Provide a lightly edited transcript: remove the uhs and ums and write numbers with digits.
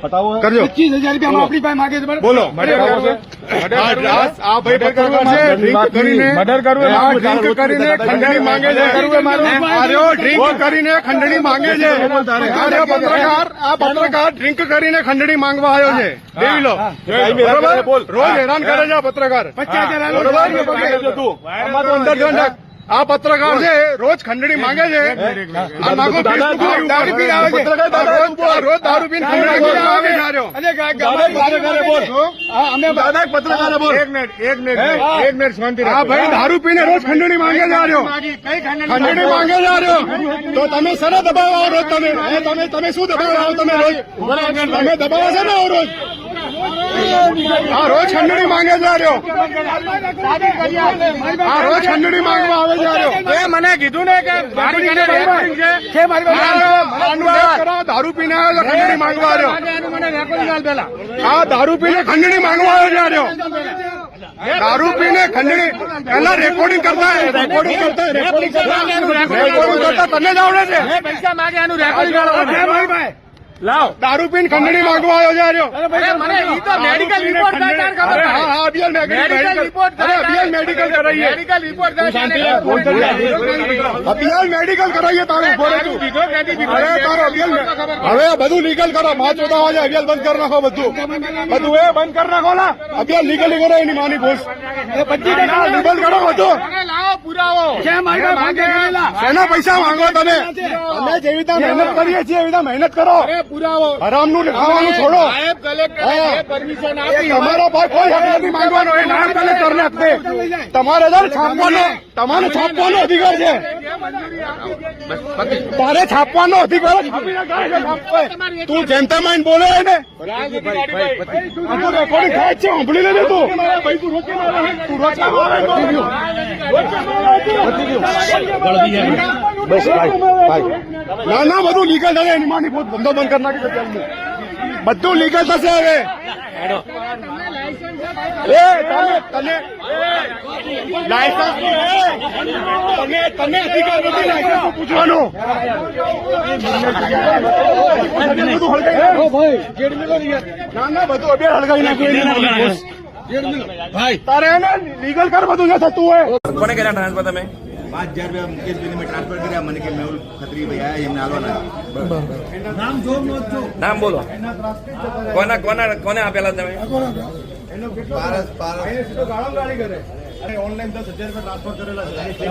પતાવો કરજો 25,000 રૂપિયા આપણી પાસે માગે છે. બોલો આ ભાઈ પત્રકાર છે ડ્રિંક કરીને ડ્રિંક કરીને ખંડણી માંગે છે ડ્રિંક કરીને ખંડણી માંગે છે આ પત્રકાર ડ્રિંક કરીને ખંડણી માંગવા આવ્યો છે દેવી લો બરોબર રોજ હેરાન કરે છે આ પત્રકાર 50,000 આ પત્રકાર છે રોજ ખંડણી માંગે છે આ નાખો દારૂ પીને આવે છે રોજ દારૂ પીને ખંડણી માંગે છે એક મિનિટ શાંતિ આ ભાઈ દારૂ પીને રોજ ખંડણી માંગે છે ખંડણી માંગે છે તો તમે સર દબાવો રોજ તમે શું દબાવો તમે રોજ તમે દબાવો છો ને રોજ આ રોજ ખંડણી માંગે છે આ રોજ ખંડણી માંગવા આવે છે મને કીધું ને કે દારૂ પીને ખંડણી માંગવા આવ્યો આ દારૂ પીને ખંડણી માંગવા આવ્યો દારૂ પીને ખંડણી પેલા રેકોર્ડિંગ કરતા તને જ આવડે છે પૈસા માંગે એનું રેકોર્ડિંગ લાવ દારૂ પીને ખંડણી માંગવા આવ્યો છે મેડિકલ રિપોર્ટ મેડિકલ કરાવીએ અભિયાન મેડિકલ કરાવીએ તારું હવે બધું લીગલ કરો 5 વાગે અભિયાન બંધ કરી નાખો બધું એ બંધ કરી નાખો ના અભિયાન લીગલી કરો એની માની ઘોષ 25% લીગલ કરો બધું પુરાવો શેના પૈસા માંગો તમે અમે જેવી રીતે મહેનત કરીએ છીએ એવી રીતે મહેનત કરો હરામનું ખાવાનું છોડો પરમિશન આપી અમારા ભાઈ કોઈ હક નથી માંગવાનો એ નામ કલેક્ટરને આપે તમારે તમારે છાપવાનો અધિકાર છે તારે છાપવાનો અધિકાર તું જેમ તેમ આઈને બોલે ને રેકોર્ડિંગ થાય છે સાંભળી લેજે તું ના બધું લીગલ થશે એની માની ધંધો બંધ કરી નાખી બધું લીગલ થશે હવે તને લાયસન્સ તને અધિકાર નથી લાયસન્સ પૂછવાનો ના બધું અભિયાન હળગાવી નાખ્યું ભાઈ તારે એને લીગલ કર બધું જે થતું હોય કોને કર્યા ટ્રાન્સફર તમે 5,000 રૂપિયા મુકેશભાઈને મેં ટ્રાન્સફર કર્યા મને કે મેહુલ ખત્રી ભાઈ આયા એમને આલવાના નામ બોલો કોને આપેલા તમે પારસ ઓનલાઈન 10,000 રૂપિયા ટ્રાન્સફર કરેલા છે.